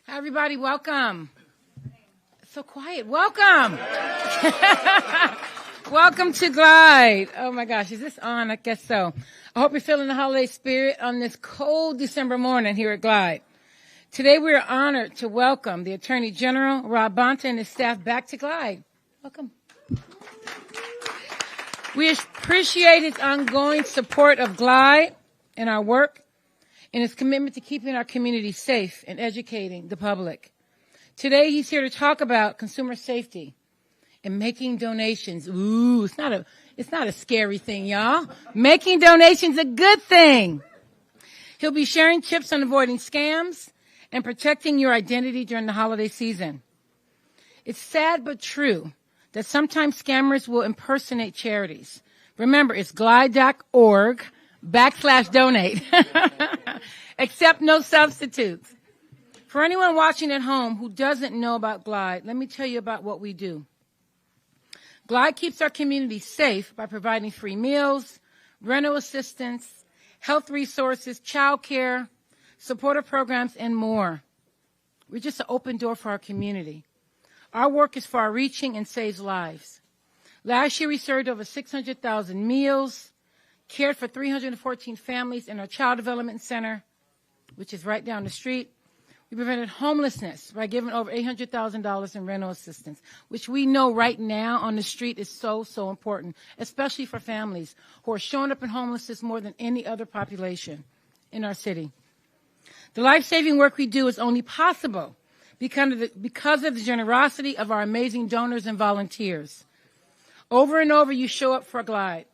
Hi, everybody. Welcome. So quiet. Welcome. Welcome to Glide. Oh, my gosh. Is this on? I guess so. I hope you're feeling the holiday spirit on this cold December morning here at Glide. Today, we are honored to welcome the Attorney General, Rob Bonta, and his staff back to Glide. Welcome. We appreciate his ongoing support of Glide and our work and his commitment to keeping our community safe and educating the public. Today, he's here to talk about consumer safety and making donations. Ooh, it's not a scary thing, y'all. Making donations a good thing. He'll be sharing tips on avoiding scams and protecting your identity during the holiday season. It's sad but true that sometimes scammers will impersonate charities. Remember, it's glide.org/donate. Accept no substitutes. For anyone watching at home who doesn't know about Glide, let me tell you about what we do. Glide keeps our community safe by providing free meals, rental assistance, health resources, child care, supportive programs, and more. We're just an open door for our community. Our work is far-reaching and saves lives. Last year, we served over 600,000 meals, cared for 314 families in our Child Development Center, which is right down the street. We prevented homelessness by giving over $800,000 in rental assistance, which we know right now on the street is so, so important, especially for families who are showing up in homelessness more than any other population in our city. The life-saving work we do is only possible because of the generosity of our amazing donors and volunteers. Over and over, you show up for Glide.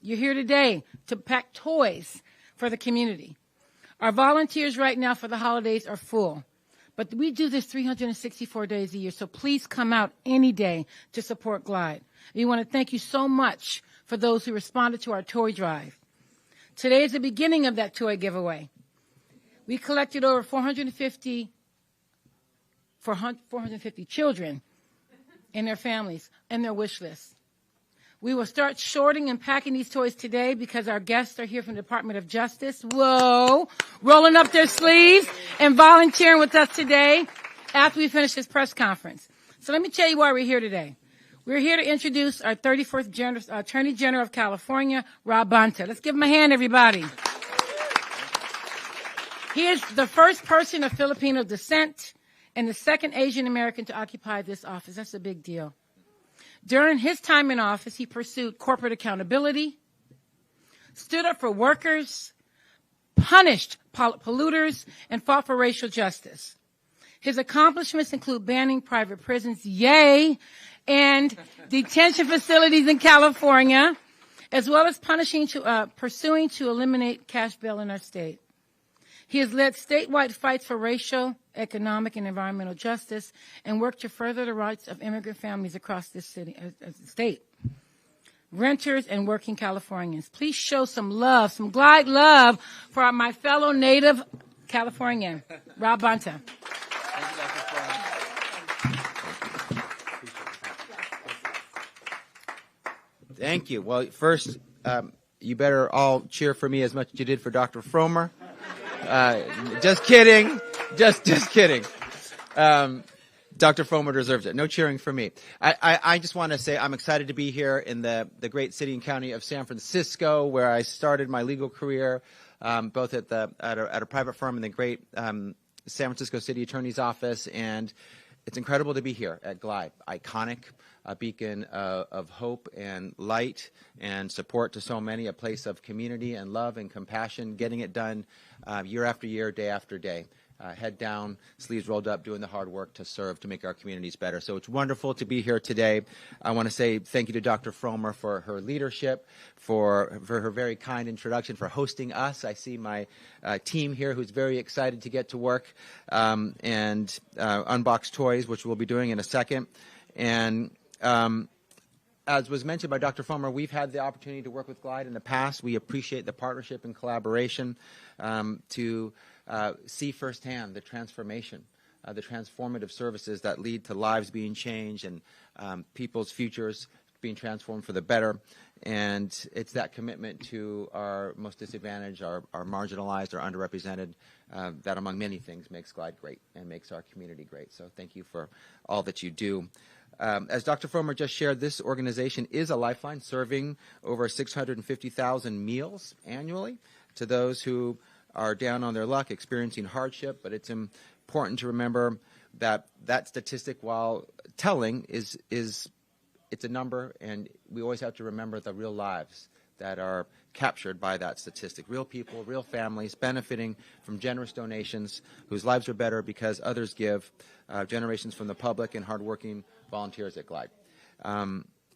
You're here today to pack toys for the community. Our volunteers right now for the holidays are full, but we do this 364 days a year, so please come out any day to support Glide. We want to thank you so much for those who responded to our toy drive. Today is the beginning of that toy giveaway. We collected over 450 children and their families and their wish lists. We will start sorting and packing these toys today because our guests are here from the Department of Justice. Whoa, rolling up their sleeves and volunteering with us today after we finish this press conference. So let me tell you why we're here today. We're here to introduce our 34th Attorney General of California, Rob Bonta. Let's give him a hand, everybody. He is the first person of Filipino descent and the second Asian American to occupy this office. That's a big deal. During his time in office, he pursued corporate accountability, stood up for workers, punished polluters, and fought for racial justice. His accomplishments include banning private prisons, yay, and detention facilities in California, as well as pursuing to eliminate cash bail in our state. He has led statewide fights for racial, economic, and environmental justice and worked to further the rights of immigrant families across this state, renters, and working Californians. Please show some love, some Glide love for my fellow native Californian, Rob Bonta. Thank you. Well, first, you better all cheer for me as much as you did for Dr. Frommer. Just kidding. Just kidding. Dr. Frommer deserves it. No cheering for me. I just want to say I'm excited to be here in the great city and county of San Francisco, where I started my legal career, both at a private firm in the great San Francisco City Attorney's Office. And it's incredible to be here at Glide, iconic, a beacon of hope and light and support to so many, a place of community and love and compassion, getting it done year after year, day after day. Head down, sleeves rolled up, doing the hard work to serve, to make our communities better. So it's wonderful to be here today. I want to say thank you to Dr. Frommer for her leadership, for her very kind introduction, for hosting us. I see my team here who's very excited to get to work and unbox toys, which we'll be doing in a second. And as was mentioned by Dr. Frommer, we've had the opportunity to work with Glide in the past. We appreciate the partnership and collaboration to see firsthand the transformation, the transformative services that lead to lives being changed and people's futures being transformed for the better. And it's that commitment to our most disadvantaged, our marginalized, our underrepresented, that among many things makes Glide great and makes our community great. So thank you for all that you do. As Dr. Frommer just shared, this organization is a lifeline, serving over 650,000 meals annually to those who are down on their luck, experiencing hardship. But it's important to remember that that statistic, while telling, is it's a number, and we always have to remember the real lives that are captured by that statistic. Real people, real families benefiting from generous donations whose lives are better because others give, generations from the public and hardworking volunteers at Glide.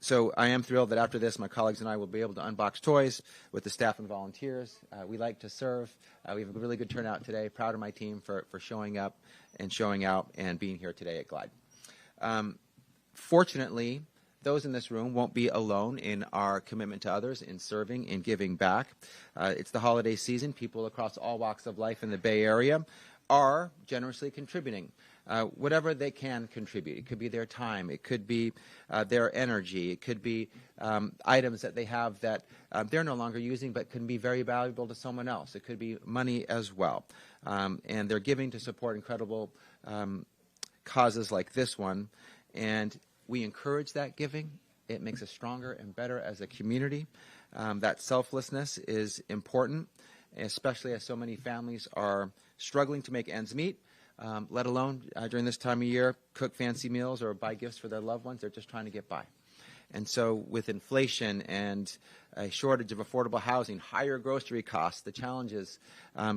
So I am thrilled that after this, my colleagues and I will be able to unbox toys with the staff and volunteers. We like to serve. We have a really good turnout today. Proud of my team for showing up and showing out and being here today at Glide. Fortunately, those in this room won't be alone in our commitment to others, in serving, in giving back. It's the holiday season. People across all walks of life in the Bay Area are generously contributing. Whatever they can contribute. It could be their time. It could be their energy. It could be items that they have that they're no longer using but can be very valuable to someone else. It could be money as well. And they're giving to support incredible causes like this one. And we encourage that giving. It makes us stronger and better as a community. That selflessness is important, especially as so many families are struggling to make ends meet. Let alone during this time of year, cook fancy meals or buy gifts for their loved ones. They're just trying to get by. And so with inflation and a shortage of affordable housing, higher grocery costs, the challenges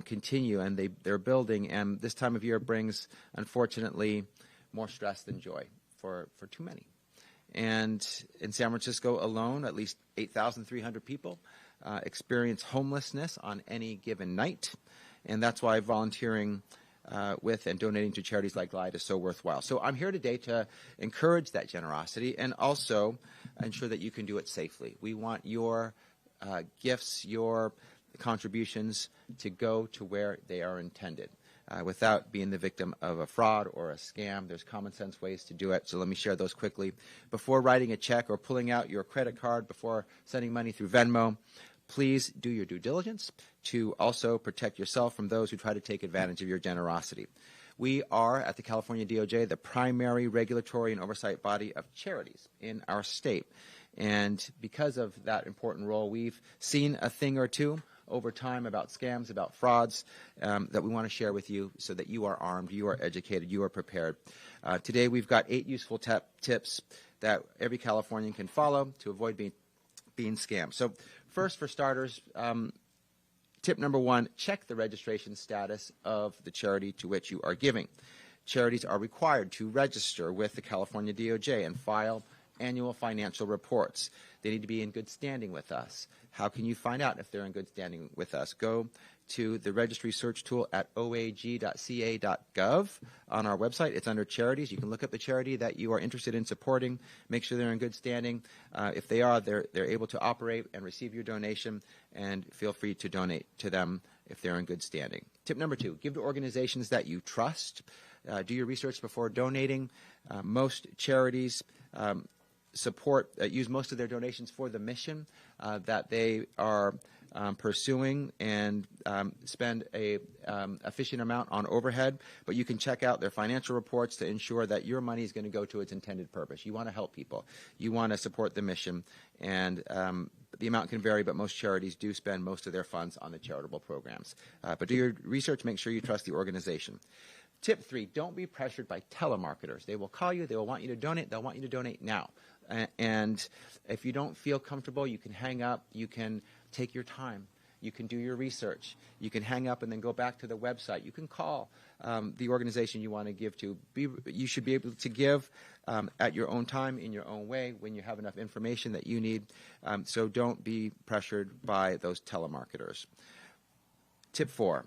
continue, and they're building. And this time of year brings, unfortunately, more stress than joy for too many. And in San Francisco alone, at least 8,300 people experience homelessness on any given night. And that's why volunteering with and donating to charities like Glide is so worthwhile. So I'm here today to encourage that generosity and also ensure that you can do it safely. We want your gifts, your contributions to go to where they are intended without being the victim of a fraud or a scam. There's common sense ways to do it, so let me share those quickly. Before writing a check or pulling out your credit card, before sending money through Venmo, please do your due diligence to also protect yourself from those who try to take advantage of your generosity. We are, at the California DOJ, the primary regulatory and oversight body of charities in our state. And because of that important role, we've seen a thing or two over time about scams, about frauds that we want to share with you so that you are armed, you are educated, you are prepared. Today we've got 8 useful tips that every Californian can follow to avoid being scammed. So first, for starters, tip number 1, check the registration status of the charity to which you are giving. Charities are required to register with the California DOJ and file annual financial reports. They need to be in good standing with us. How can you find out if they're in good standing with us? Go to the registry search tool at oag.ca.gov on our website. It's under charities. You can look up the charity that you are interested in supporting. Make sure they're in good standing. If they are, they're able to operate and receive your donation, and feel free to donate to them if they're in good standing. Tip number 2, give to organizations that you trust. Do your research before donating. Most charities use most of their donations for the mission that they are pursuing, and spend a efficient amount on overhead. But you can check out their financial reports to ensure that your money is going to go to its intended purpose. You want to help people. You want to support the mission. And the amount can vary, but most charities do spend most of their funds on the charitable programs. But do your research. Make sure you trust the organization. Tip 3, don't be pressured by telemarketers. They will call you. They will want you to donate. They'll want you to donate now. And if you don't feel comfortable, you can hang up. You can take your time. You can do your research. You can hang up and then go back to the website. You can call the organization you want to give to. You should be able to give at your own time, in your own way, when you have enough information that you need. So don't be pressured by those telemarketers. Tip 4.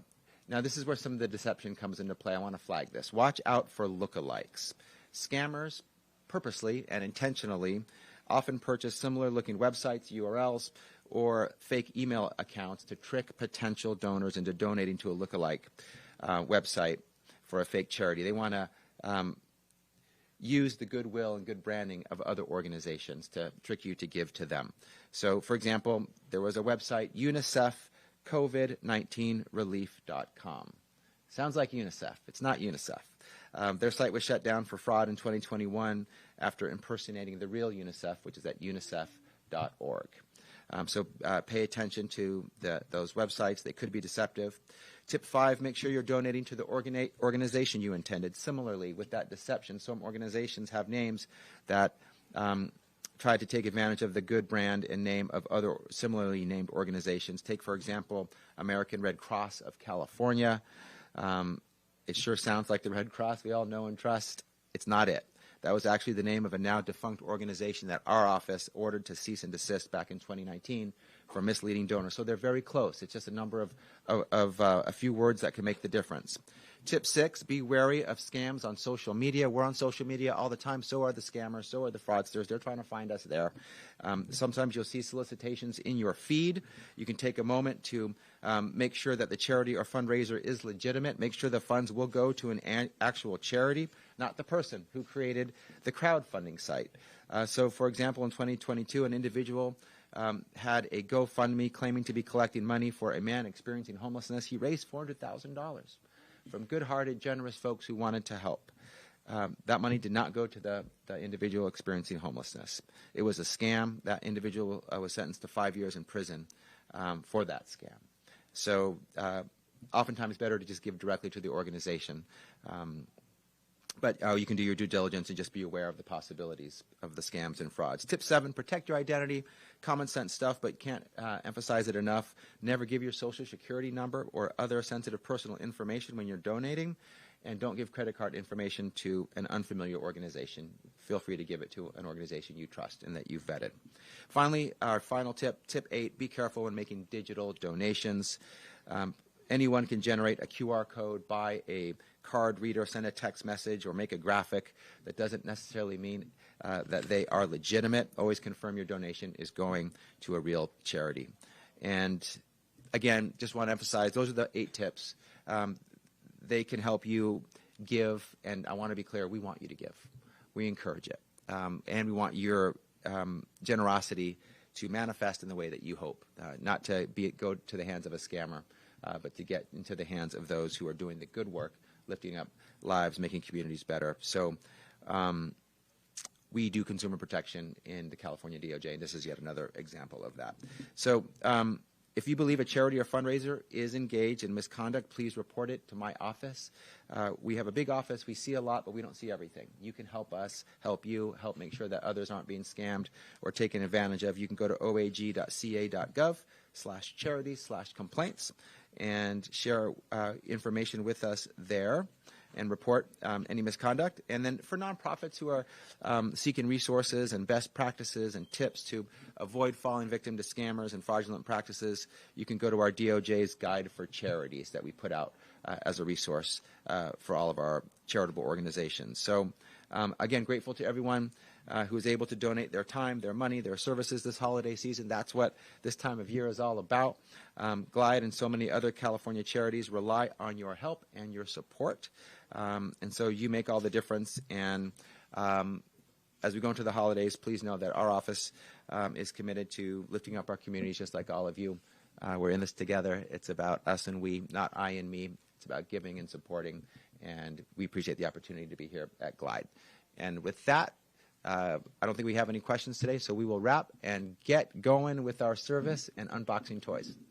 Now, this is where some of the deception comes into play. I want to flag this. Watch out for lookalikes. Scammers purposely and intentionally often purchase similar-looking websites, URLs, or fake email accounts to trick potential donors into donating to a lookalike website for a fake charity. They want to use the goodwill and good branding of other organizations to trick you to give to them. So, for example, there was a website, UNICEF COVID-19relief.com. Sounds like UNICEF. It's not UNICEF. Their site was shut down for fraud in 2021 after impersonating the real UNICEF, which is at unicef.org. So pay attention to those websites. They could be deceptive. Tip 5, make sure you're donating to the organization you intended. Similarly, with that deception, some organizations have names that try to take advantage of the good brand and name of other similarly named organizations. Take, for example, American Red Cross of California. It sure sounds like the Red Cross we all know and trust. It's not it. That was actually the name of a now defunct organization that our office ordered to cease and desist back in 2019 for misleading donors. So they're very close. It's just a number of a few words that can make the difference. Tip 6, be wary of scams on social media. We're on social media all the time. So are the scammers. So are the fraudsters. They're trying to find us there. Sometimes you'll see solicitations in your feed. You can take a moment to make sure that the charity or fundraiser is legitimate. Make sure the funds will go to an actual charity, not the person who created the crowdfunding site. So, for example, in 2022, an individual had a GoFundMe claiming to be collecting money for a man experiencing homelessness. He raised $400,000 from good-hearted, generous folks who wanted to help. That money did not go to the individual experiencing homelessness. It was a scam. That individual was sentenced to 5 years in prison for that scam. So oftentimes better to just give directly to the organization. But you can do your due diligence and just be aware of the possibilities of the scams and frauds. Tip 7, protect your identity. Common sense stuff, but can't emphasize it enough. Never give your social security number or other sensitive personal information when you're donating. And don't give credit card information to an unfamiliar organization. Feel free to give it to an organization you trust and that you've vetted. Finally, our final tip, tip 8, be careful when making digital donations. Anyone can generate a QR code, buy a card reader, send a text message, or make a graphic. That doesn't necessarily mean that they are legitimate. Always confirm your donation is going to a real charity. And again, just want to emphasize, those are the 8 tips. They can help you give, and I want to be clear, we want you to give. We encourage it. And we want your generosity to manifest in the way that you hope, not to go to the hands of a scammer, but to get into the hands of those who are doing the good work, lifting up lives, making communities better. So we do consumer protection in the California DOJ, and this is yet another example of that. So if you believe a charity or fundraiser is engaged in misconduct, please report it to my office. We have a big office. We see a lot, but we don't see everything. You can help us, help you, help make sure that others aren't being scammed or taken advantage of. You can go to oag.ca.gov/charities/complaints and share information with us there and report any misconduct. And then for nonprofits who are seeking resources and best practices and tips to avoid falling victim to scammers and fraudulent practices, you can go to our DOJ's Guide for Charities that we put out as a resource for all of our charitable organizations. So again, grateful to everyone who is able to donate their time, their money, their services this holiday season. That's what this time of year is all about. Glide and so many other California charities rely on your help and your support. And so you make all the difference. And as we go into the holidays, please know that our office is committed to lifting up our communities just like all of you. We're in this together. It's about us and we, not I and me. It's about giving and supporting. And we appreciate the opportunity to be here at Glide. And with that, I don't think we have any questions today, so we will wrap and get going with our service and unboxing toys.